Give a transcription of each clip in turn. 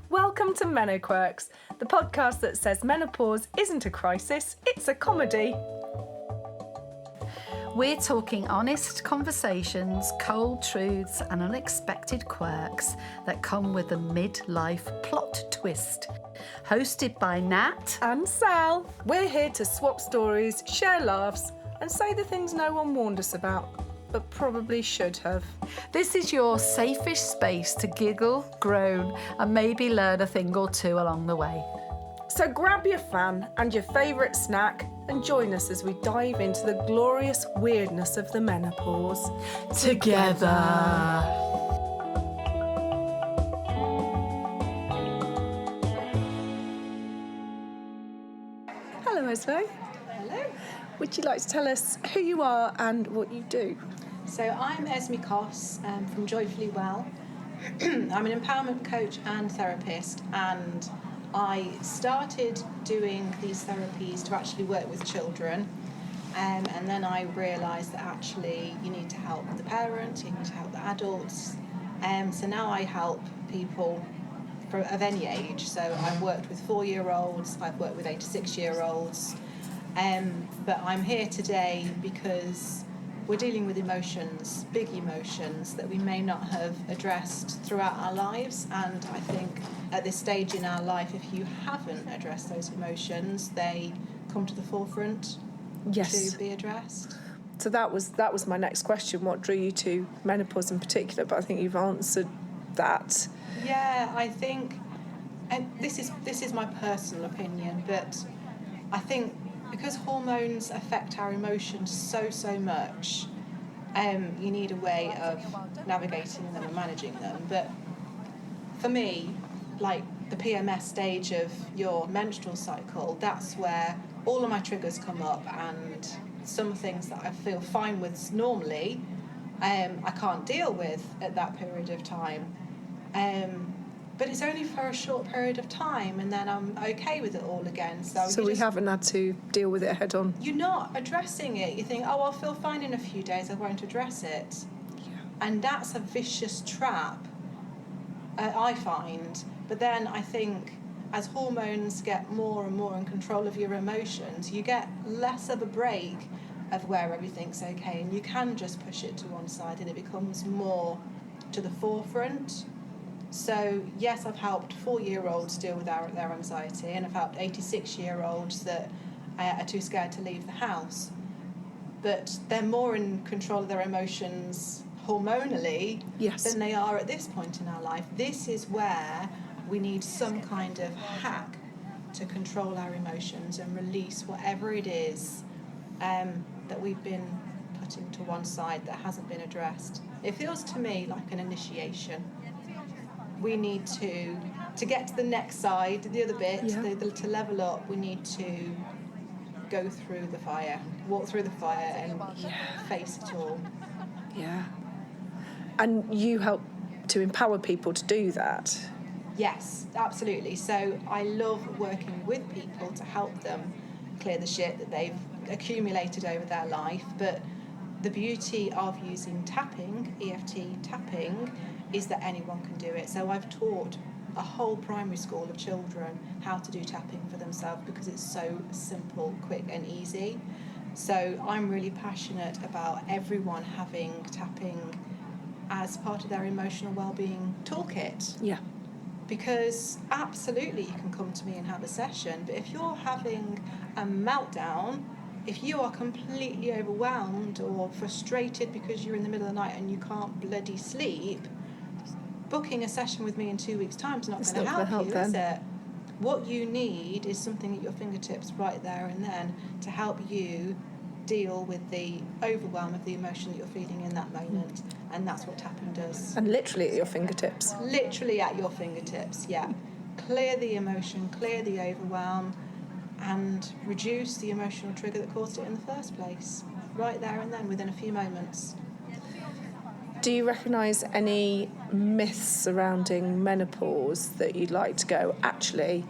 Welcome to Meno Quirks, the podcast that says menopause isn't a crisis, it's a comedy. We're talking honest conversations, cold truths and unexpected quirks that come with a midlife plot twist. Hosted by Nat And Sal. We're here to swap stories, share laughs and say the things no one warned us about, but probably should have. This is your safest space to giggle, groan and maybe learn a thing or two along the way. So grab your fan and your favourite snack and join us as we dive into the glorious weirdness of the menopause. Together. Hello, Esme. Hello. Would you like to tell us who you are and what you do? So I'm Esme Coss from Joyfully Well. I'm an empowerment coach and therapist, and I started doing these therapies to actually work with children, and then I realised that actually you need to help the parents, you need to help the adults, so now I help people of any age. So I've worked with 4-year-olds, I've worked with 86-year-olds, but I'm here today because we're dealing with emotions, big emotions that we may not have addressed throughout our lives, and I think at this stage in our life, if you haven't addressed those emotions, they come to the forefront to be addressed. So that was my next question. What drew you to menopause in particular? But I think you've answered that. Yeah, I think, and this is my personal opinion, but I think because hormones affect our emotions so much, you need a way of navigating them and managing them. But for me, like the PMS stage of your menstrual cycle, that's where all of my triggers come up, and some things that I feel fine with normally, I can't deal with at that period of time. But it's only for a short period of time, and then I'm okay with it all again. So we haven't had to deal with it head on. You're not addressing it. You think, oh, I'll feel fine in a few days, I won't address it. Yeah. And that's a vicious trap, I find. But then I think as hormones get more and more in control of your emotions, you get less of a break of where everything's okay, and you can just push it to one side and it becomes more to the forefront. So yes, I've helped 4-year-olds deal with their anxiety, and I've helped 86-year-olds that are too scared to leave the house. But they're more in control of their emotions hormonally than they are at this point in our life. This is where we need some kind of hack to control our emotions and release whatever it is that we've been putting to one side that hasn't been addressed. It feels to me like an initiation. We need to get to the next side, the other bit, to level up, we need to go through the fire, walk through the fire and face it all. Yeah. And you help to empower people to do that? Yes, absolutely. So I love working with people to help them clear the shit that they've accumulated over their life. But the beauty of using tapping, EFT tapping, is that anyone can do it. So I've taught a whole primary school of children how to do tapping for themselves because it's so simple, quick and easy. So I'm really passionate about everyone having tapping as part of their emotional well-being toolkit. Yeah. Because absolutely you can come to me and have a session, but if you're having a meltdown, if you are completely overwhelmed or frustrated because you're in the middle of the night and you can't bloody sleep, booking a session with me in 2 weeks' time is not going to help you, is it? What you need is something at your fingertips right there and then to help you deal with the overwhelm of the emotion that you're feeling in that moment. And that's what tapping does. And literally at your fingertips. Literally at your fingertips, yeah. Clear the emotion, clear the overwhelm, and reduce the emotional trigger that caused it in the first place. Right there and then, within a few moments. Do you recognise any myths surrounding menopause that you'd like to go, actually,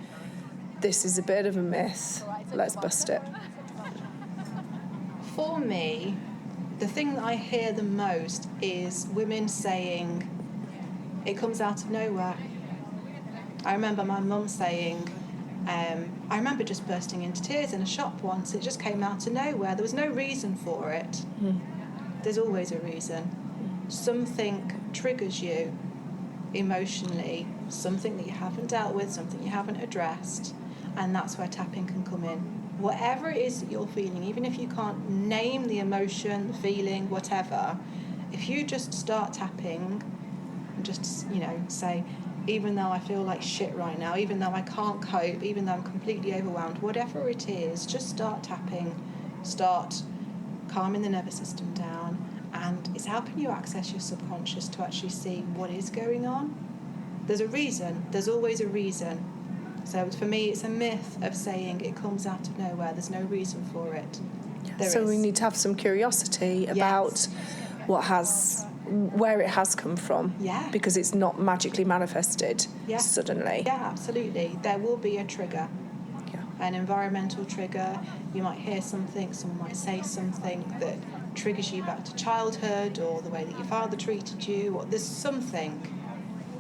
this is a bit of a myth, let's bust it? For me, the thing that I hear the most is women saying, it comes out of nowhere. I remember my mum saying, I remember just bursting into tears in a shop once. It just came out of nowhere. There was no reason for it. There's always a reason. Something triggers you emotionally, something that you haven't dealt with, something you haven't addressed, and that's where tapping can come in. Whatever it is that you're feeling, even if you can't name the emotion, the feeling, whatever, if you just start tapping and just, say, even though I feel like shit right now, even though I can't cope, even though I'm completely overwhelmed, whatever it is, just start tapping, start calming the nervous system down, and it's helping you access your subconscious to actually see what is going on. There's a reason. There's always a reason. So for me, it's a myth of saying it comes out of nowhere. There's no reason for it. So we need to have some curiosity about where it has come from. Yeah. Because it's not magically manifested suddenly. Yeah, absolutely. There will be a trigger. Yeah. An environmental trigger. You might hear something, someone might say something that triggers you back to childhood, or the way that your father treated you, or there's something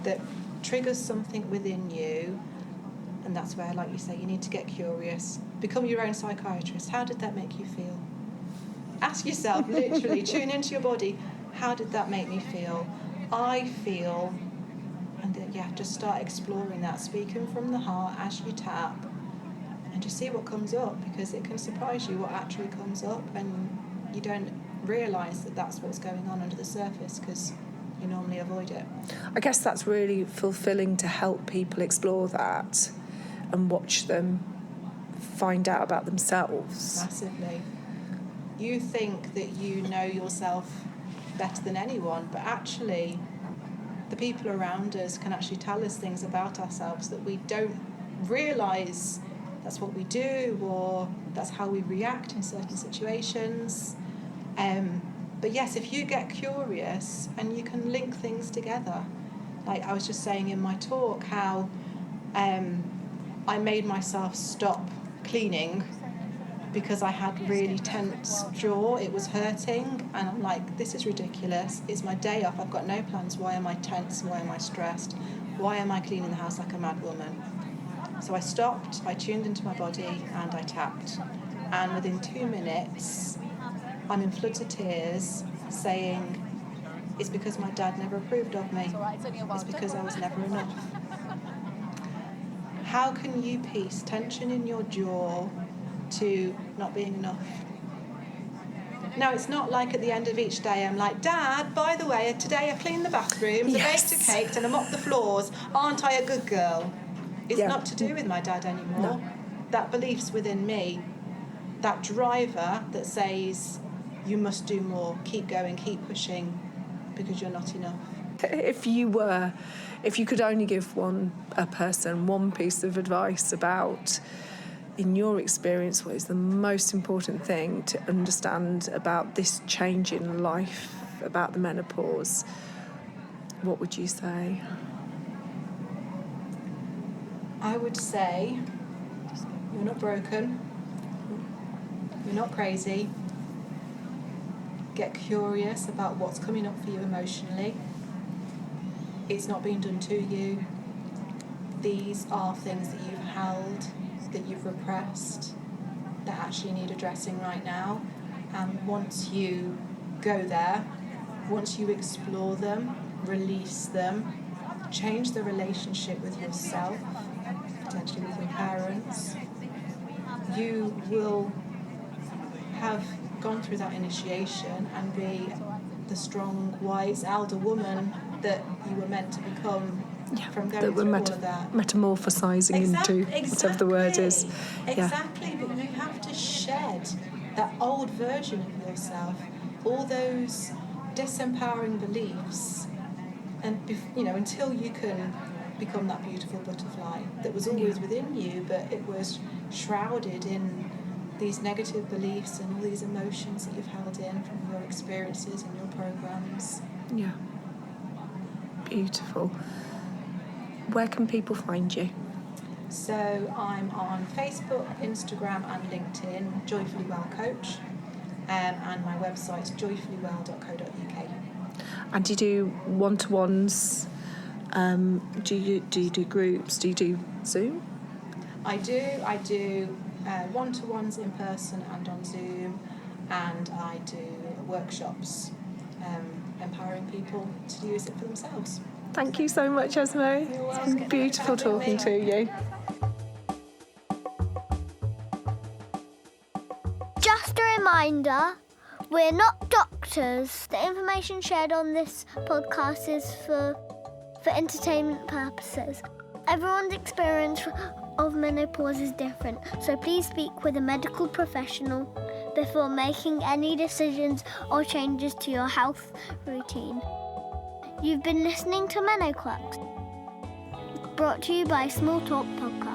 that triggers something within you, and that's where, like you say, you need to get curious. Become your own psychiatrist. How did that make you feel? Ask yourself, literally, tune into your body. How did that make me feel? I feel, and just start exploring that, speaking from the heart as you tap, and just see what comes up, because it can surprise you what actually comes up, and you don't realise that that's what's going on under the surface because you normally avoid it. I guess that's really fulfilling to help people explore that and watch them find out about themselves. Massively. You think that you know yourself better than anyone, but actually the people around us can actually tell us things about ourselves that we don't realise that's what we do, or that's how we react in certain situations. But yes, if you get curious and you can link things together, like I was just saying in my talk, how I made myself stop cleaning because I had really tense jaw, it was hurting, and I'm like, this is ridiculous, it's my day off, I've got no plans, why am I tense, why am I stressed, why am I cleaning the house like a mad woman? So I stopped, I tuned into my body, and I tapped, and within 2 minutes I'm in floods of tears saying, it's because my dad never approved of me, it's because I was never enough. How can you piece tension in your jaw to not being enough? Now, it's not like at the end of each day I'm like, Dad, by the way, today I cleaned the bathrooms, I baked a cake and I mopped the floors, aren't I a good girl? It's not to do with my dad anymore. No. That belief's within me, that driver that says you must do more, keep going, keep pushing, because you're not enough. If you could only give a person one piece of advice about, in your experience, what is the most important thing to understand about this change in life, about the menopause, what would you say? I would say you're not broken, you're not crazy. Get curious about what's coming up for you emotionally. It's not being done to you. These are things that you've held, that you've repressed, that actually need addressing right now. And once you go there, once you explore them, release them, change the relationship with yourself, potentially with your parents, you will have gone through that initiation and be the strong, wise, elder woman that you were meant to become from going through all of that. Metamorphosising into whatever the word is. Exactly, but you have to shed that old version of yourself, all those disempowering beliefs, and until you can become that beautiful butterfly that was always within you, but it was shrouded in these negative beliefs and all these emotions that you've held in from your experiences and your programs. Yeah. Beautiful. Where can people find you? So I'm on Facebook, Instagram and LinkedIn, Joyfully Well Coach, and my website's joyfullywell.co.uk. And do you do one-to-ones Do you do groups? Do you do Zoom? I do one-to-ones in person and on Zoom, and I do workshops empowering people to use it for themselves. Thank you so much, Esme. It's been beautiful talking to you. Just a reminder, we're not doctors. The information shared on this podcast is for entertainment purposes. Everyone's experience of menopause is different, so please speak with a medical professional before making any decisions or changes to your health routine. You've been listening to Meno Quirks, brought to you by Small Talk Podcast.